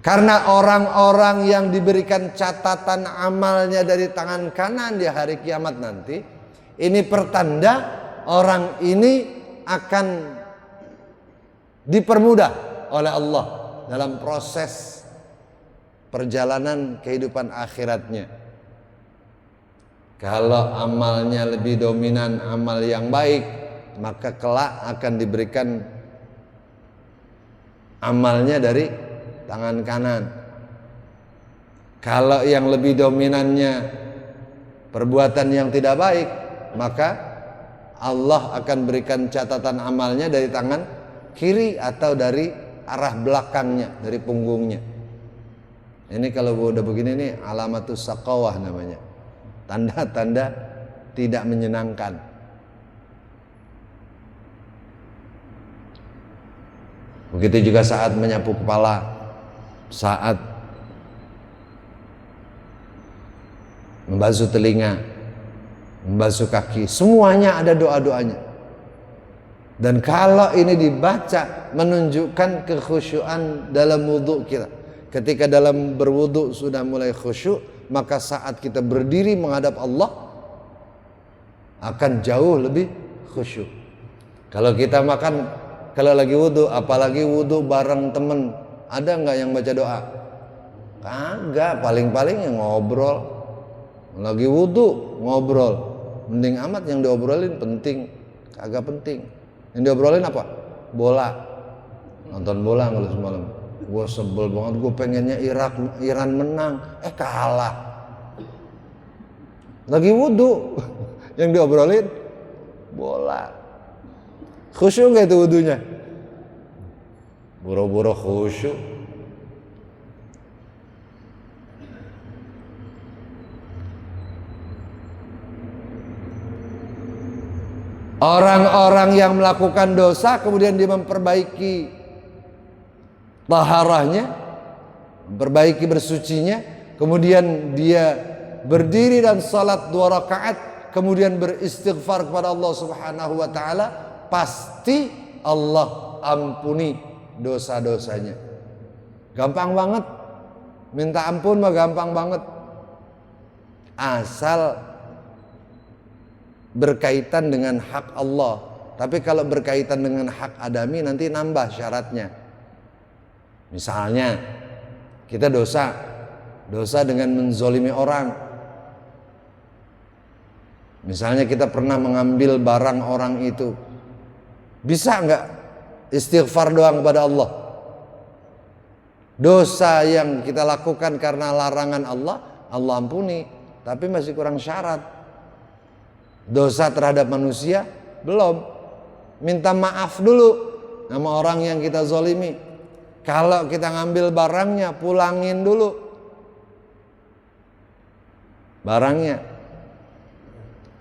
Karena orang-orang yang diberikan catatan amalnya dari tangan kanan di hari kiamat nanti, ini pertanda orang ini akan dipermudah oleh Allah dalam proses perjalanan kehidupan akhiratnya. Kalau amalnya lebih dominan amal yang baik, maka kelak akan diberikan amalnya dari tangan kanan. Kalau yang lebih dominannya perbuatan yang tidak baik, maka Allah akan berikan catatan amalnya dari tangan kiri atau dari arah belakangnya, dari punggungnya. Ini kalau udah begini nih alamatus saqawah namanya. Tanda-tanda tidak menyenangkan. Begitu juga saat menyapu kepala, saat membasuh telinga, membasuh kaki, semuanya ada doa-doanya. Dan kalau ini dibaca menunjukkan kekhusyuan dalam wudhu kita. Ketika dalam berwudhu sudah mulai khusyuk, maka saat kita berdiri menghadap Allah akan jauh lebih khusyuk. Kalau kita makan, kalau lagi wudhu, apalagi wudhu bareng temen, ada nggak yang baca doa? Kagak, paling-paling yang ngobrol. Lagi wudhu ngobrol, mending amat yang diobrolin penting, kagak penting. Yang diobrolin apa? Bola, nonton bola kalau semalam. Gue sebel banget, gue pengennya Iran menang, kalah. Lagi wudhu, yang diobrolin bola. Khusyuk gak itu wudhunya? Boro-boro khusyuk. Orang-orang yang melakukan dosa kemudian dia memperbaiki taharahnya, memperbaiki bersucinya, kemudian dia berdiri dan salat 2 rakaat, kemudian beristighfar kepada Allah Subhanahu wa taala, pasti Allah ampuni dosa-dosanya. Gampang banget. Minta ampun mah gampang banget. Asal berkaitan dengan hak Allah. Tapi kalau berkaitan dengan hak adami nanti nambah syaratnya. Misalnya kita dosa dengan menzolimi orang. Misalnya kita pernah mengambil barang orang itu, bisa nggak istighfar doang kepada Allah? Dosa yang kita lakukan karena larangan Allah, Allah ampuni, tapi masih kurang syarat. Dosa terhadap manusia belum. Minta maaf dulu sama orang yang kita zolimi. Kalau kita ngambil barangnya, pulangin dulu barangnya,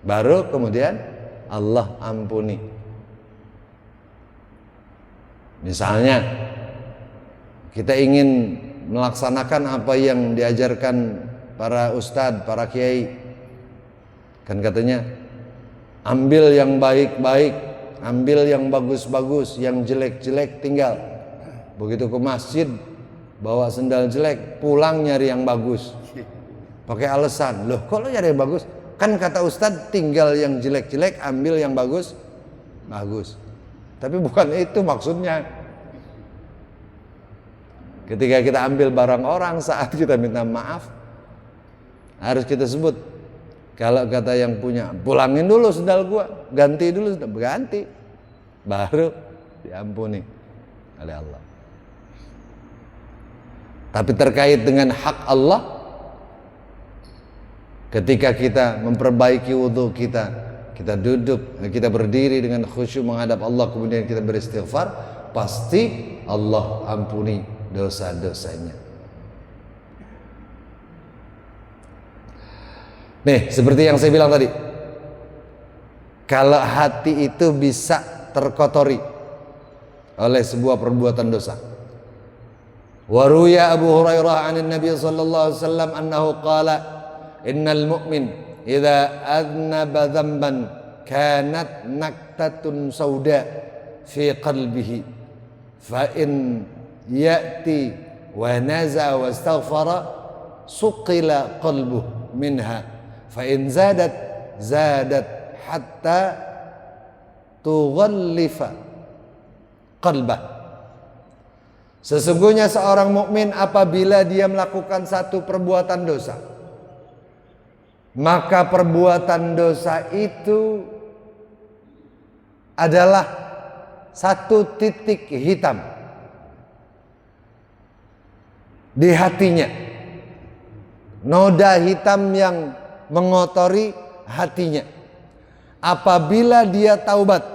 baru kemudian Allah ampuni. Misalnya kita ingin melaksanakan apa yang diajarkan para ustadz, para kiai, kan katanya ambil yang baik-baik, ambil yang bagus-bagus, yang jelek-jelek tinggal. Begitu ke masjid bawa sendal jelek, pulang nyari yang bagus. Pakai alasan, loh kok lo nyari yang bagus? Kan kata ustadz tinggal yang jelek-jelek, ambil yang bagus. Tapi bukan itu maksudnya. Ketika kita ambil barang orang, saat kita minta maaf, harus kita sebut. Kalau kata yang punya, pulangin dulu sendal gua, ganti dulu, ganti, baru diampuni oleh Allah. Tapi terkait dengan hak Allah, ketika kita memperbaiki wudhu kita duduk, kita berdiri dengan khusyuk menghadap Allah, kemudian kita beristighfar, pasti Allah ampuni dosa-dosanya. Nih, seperti yang saya bilang tadi, kalau hati itu bisa terkotori oleh sebuah perbuatan dosa. Wa ruya Abu Hurairah 'an Nabi sallallahu alaihi wasallam annahu qala innal mu'min idza adnaba dhanban kanat naktatun sauda fi qalbihi fa in ya'ti wa naza wa astaghfara suqila qalbuhu minha fa in zadat hatta tughallifa qalbah. Sesungguhnya seorang mukmin apabila dia melakukan satu perbuatan dosa, maka perbuatan dosa itu adalah satu titik hitam di hatinya, noda hitam yang mengotori hatinya. Apabila dia taubat,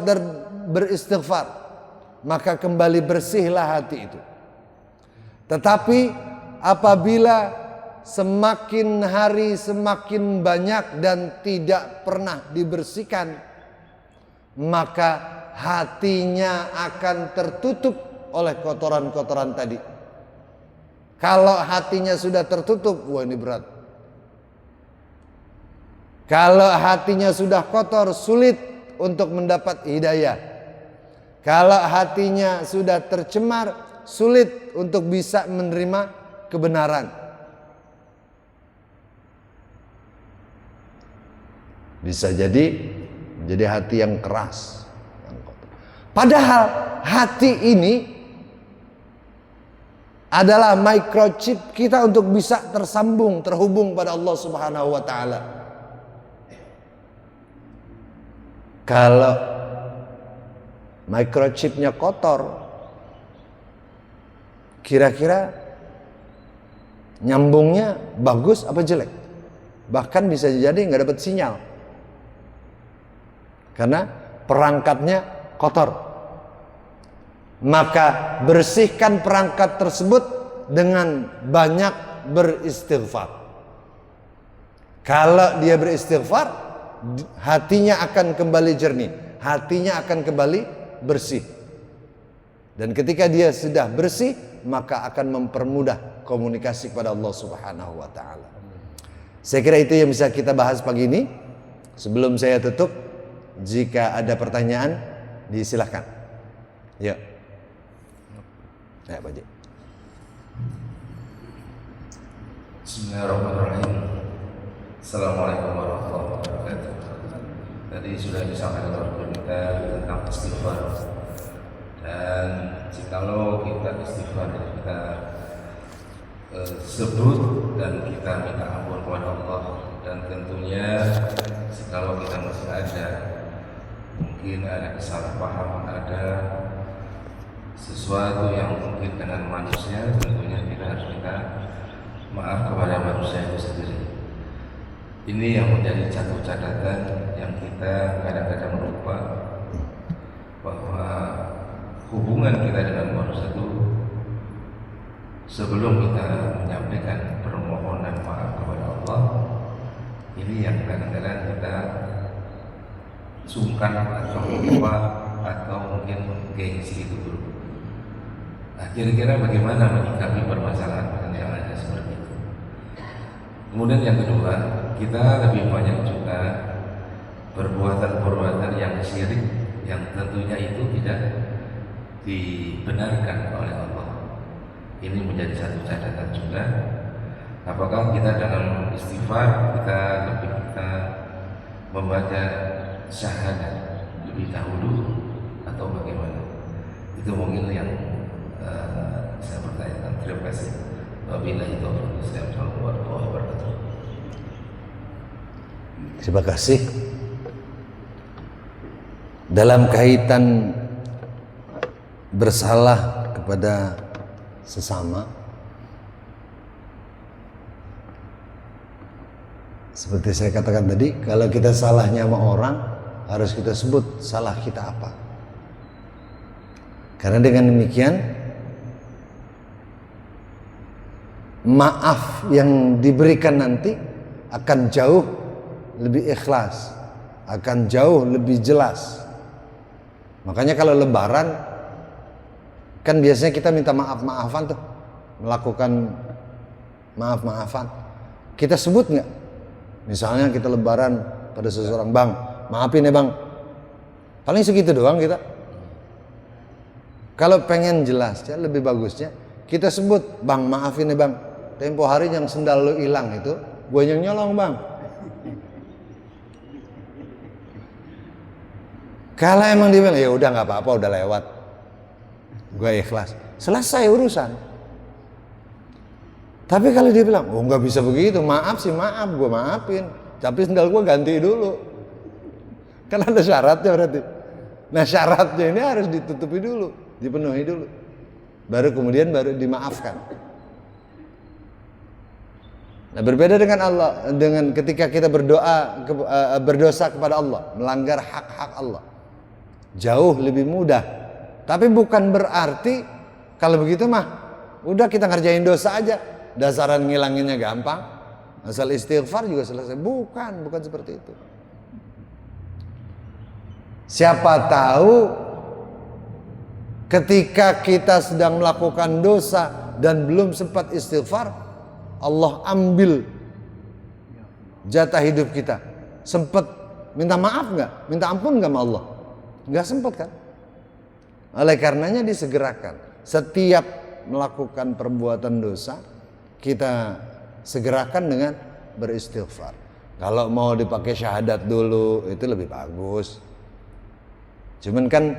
dan beristighfar, maka kembali bersihlah hati itu. Tetapi apabila semakin hari semakin banyak dan tidak pernah dibersihkan, maka hatinya akan tertutup oleh kotoran-kotoran tadi. Kalau hatinya sudah tertutup, wah ini berat. Kalau hatinya sudah kotor, sulit untuk mendapat hidayah. Kalau hatinya sudah tercemar, sulit untuk bisa menerima kebenaran. Bisa jadi menjadi hati yang keras, yang kotor. Padahal hati ini adalah microchip kita untuk bisa tersambung, terhubung pada Allah Subhanahu wa taala. Kalau microchipnya kotor, kira-kira nyambungnya bagus apa jelek? Bahkan bisa jadi nggak dapat sinyal karena perangkatnya kotor. Maka bersihkan perangkat tersebut dengan banyak beristighfar. Kalau dia beristighfar, hatinya akan kembali jernih, hatinya akan kembali bersih. Dan ketika dia sudah bersih, maka akan mempermudah komunikasi kepada Allah Subhanahu wa taala. Saya kira itu yang bisa kita bahas pagi ini. Sebelum saya tutup, jika ada pertanyaan, disilahkan. Ya. Ya, Pak Ji. Bismillahirrahmanirrahim. Assalamualaikum warahmatullahi wabarakatuh. Tadi sudah disampaikan oleh kita tentang istighfar. Dan jikalau kita istighfar, kita sebut dan kita minta ampun kepada Allah, dan tentunya jikalau kita masih ada mungkin ada kesalahpahaman, ada sesuatu yang mungkin dengan manusia, tentunya kita harus minta maaf kepada manusia itu sendiri. Ini yang menjadi satu catatan yang kita kadang-kadang lupa, bahwa hubungan kita dengan manusia itu, sebelum kita menyampaikan permohonan maaf kepada Allah, ini yang kadang-kadang kita sungkan atau lupa atau mungkin gengsi itu dulu. Nah, kira-kira bagaimana menyikapi permasalahan yang ada seperti itu. Kemudian yang kedua, kita lebih banyak juga perbuatan-perbuatan yang syirik, yang tentunya itu tidak dibenarkan oleh Allah. Ini menjadi satu catatan juga. Apakah kita dalam istighfar kita membaca syahadat lebih dahulu atau bagaimana? Itu mungkin yang saya bertanyakan. Terima kasih. Wabillahi taufiq warahmatullahi wabarakatuh. Terima kasih. Dalam kaitan bersalah kepada sesama, seperti saya katakan tadi, kalau kita salahnya sama orang, harus kita sebut salah kita apa. Karena dengan demikian, maaf yang diberikan nanti akan jauh lebih ikhlas, akan jauh lebih jelas. Makanya kalau lebaran, kan biasanya kita minta maaf-maafan tuh, melakukan maaf-maafan. Kita sebut nggak? Misalnya kita lebaran pada seseorang, bang, maafin ya bang. Paling segitu doang kita. Kalau pengen jelas, ya lebih bagusnya kita sebut, bang, maafin ya bang. Tempo hari yang sendal lo hilang itu, gue yang nyolong bang. Kalau emang dia bilang, ya udah nggak apa-apa, udah lewat, gue ikhlas, selesai urusan. Tapi kalau dia bilang, oh nggak bisa begitu, maaf sih maaf, gue maafin, tapi sendal gue ganti dulu. Kan ada syaratnya berarti. Nah syaratnya ini harus ditutupi dulu, dipenuhi dulu, baru kemudian dimaafkan. Nah berbeda dengan Allah, dengan ketika kita berdosa kepada Allah, melanggar hak-hak Allah, jauh lebih mudah. Tapi bukan berarti kalau begitu mah udah kita ngerjain dosa aja, dasaran ngilanginnya gampang, asal istighfar juga selesai. Bukan seperti itu. Siapa tahu ketika kita sedang melakukan dosa dan belum sempat istighfar, Allah ambil jatah hidup kita. Sempat minta maaf nggak? Minta ampun nggak sama Allah? Nggak sempat kan? Oleh karenanya disegerakan. Setiap melakukan perbuatan dosa, kita segerakan dengan beristighfar. Kalau mau dipakai syahadat dulu, itu lebih bagus. Cuman kan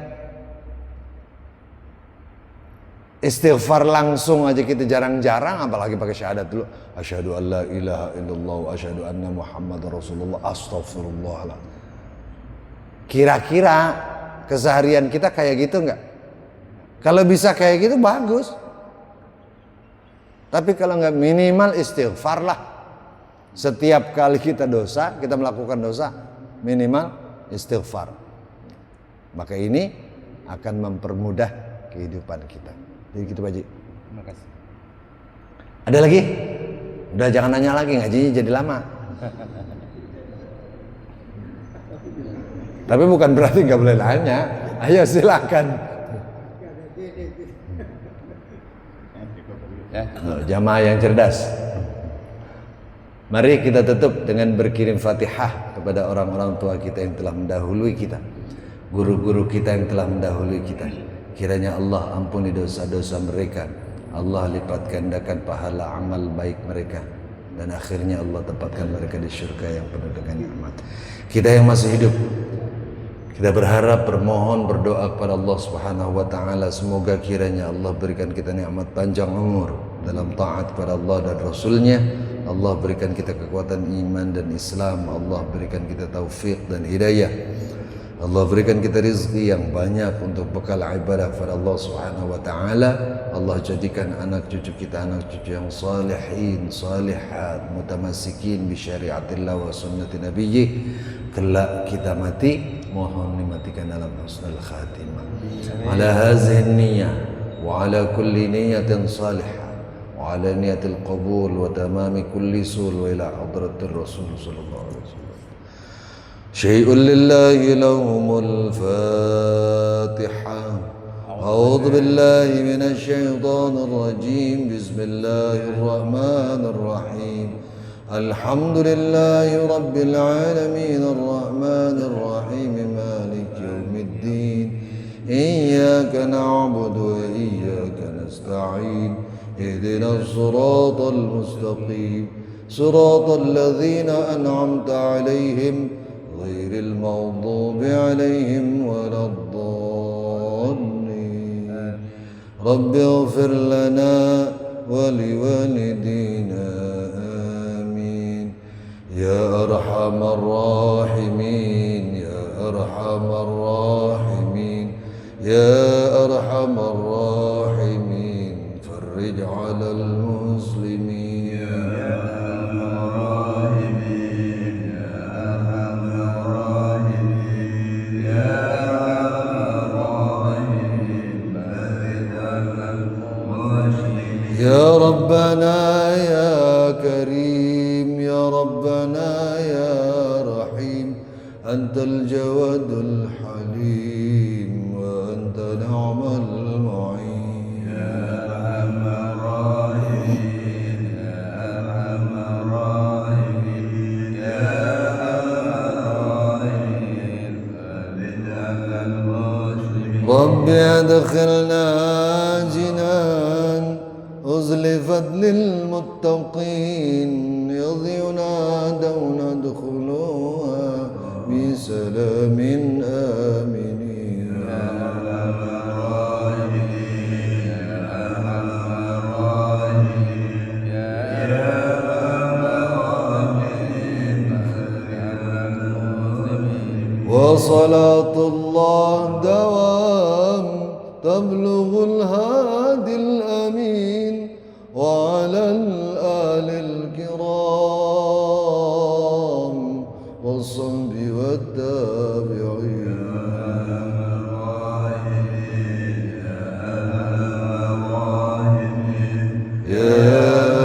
istighfar langsung aja kita jarang-jarang, apalagi pakai syahadat dulu. Asyhadu an la ilaha illallah wa asyhadu anna Muhammadar Rasulullah, astaghfirullah. Kira-kira keseharian kita kayak gitu nggak? Kalau bisa kayak gitu bagus. Tapi kalau nggak, minimal istighfar lah. Setiap kali kita dosa, kita melakukan dosa, minimal istighfar. Maka ini akan mempermudah kehidupan kita. Jadi gitu Pak Haji. Terima kasih. Ada lagi? Udah jangan nanya lagi, ngajinya jadi lama. Tapi bukan berarti nggak boleh nanya. Ayo silakan. Jamaah yang cerdas. Mari kita tutup dengan berkirim Fatihah kepada orang-orang tua kita yang telah mendahului kita, guru-guru kita yang telah mendahului kita. Kiranya Allah ampuni dosa-dosa mereka, Allah lipat gandakan pahala amal baik mereka, dan akhirnya Allah tempatkan mereka di surga yang penuh dengan nikmat. Kita yang masih hidup, kita berharap, bermohon, berdoa kepada Allah Subhanahu wa taala, semoga kiranya Allah berikan kita nikmat panjang umur dalam taat kepada Allah dan Rasul-Nya. Allah berikan kita kekuatan iman dan Islam, Allah berikan kita taufik dan hidayah. Allah berikan kita rezeki yang banyak untuk bekal ibadah kepada Allah Subhanahu wa taala. Allah jadikan anak cucu kita anak cucu yang salihin, salihat, mutamassikin bi syariatillah wa sunnati nabiyyi. Kelak kita mati, mohon dimatikan dalam husnul khatimah. Ala hazihi niyyah wa ala kulli niyyatin salihah wa ala niyatil qabul wa tamami kulli sul wa ila hadratir rasul sallallahu alaihi wasallam. شيء لله لهم الفاتحة. أعوذ بالله من الشيطان الرجيم. بسم الله الرحمن الرحيم. الحمد لله رب العالمين الرحمن الرحيم مالك يوم الدين. إياك نعبد وإياك نستعين. اهدنا الصراط المستقيم صراط الذين أنعمت عليهم غير المغضوب عليهم ولا الضالين. رب اغفر لنا ولوالدينا آمين يا أرحم الراحمين يا أرحم الراحمين يا أرحم الراحمين. فرج على المسلمين يا ربنا يا كريم يا ربنا يا رحيم. أنت الجواد الحليم وأنت نعم المعين. يا أرحم الراحمين يا أرحم الراحمين يا الراحمين. فرج على المسلمين. رب أدخلنا جنان أزلفت للمتقين إذ ينادون ادخلوها بسلام آمنين. يا أرحم الراحمين يا أرحم الراحمين يا أرحم الراحمين. وصلاة الله دوام تبلغ الهادي الأمين وعلى الآل الكرام والصحب والتابعين. يا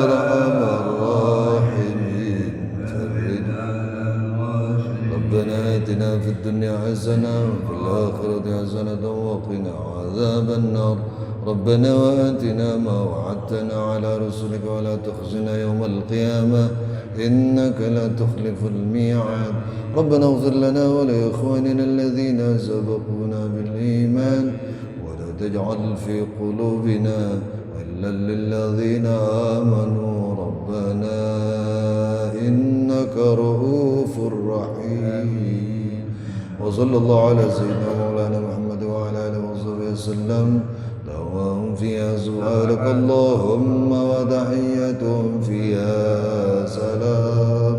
أرحم الراحمين فرج. ربنا آتنا في الدنيا حسنة وفي الآخرة حسنة وقنا عذاب النار. ربنا وآتنا ما وعدتنا على رسلك ولا تخزنا يوم القيامة إنك لا تخلف الميعاد. ربنا اغفر لنا ولإخواننا الذين سبقونا بالإيمان ولا تجعل في قلوبنا غلا للذين آمنوا ربنا إنك رؤوف رحيم. وصلى الله على سيدنا مولانا محمد وعلى آله وصحبه وسلم. دعواهم فيها سبحانك اللهم وتحيتهم فيها سلام.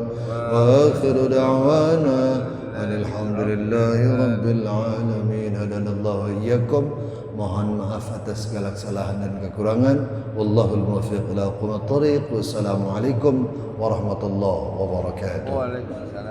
وآخر دعوانا أن الحمد لله رب العالمين. هدانا الله وإياكم. Mohon maaf atas segala kesalahan dan kekurangan. Wallahul muwaffiq ila aqwamit thoriq. Wassalamualaikum warahmatullahi wabarakatuh.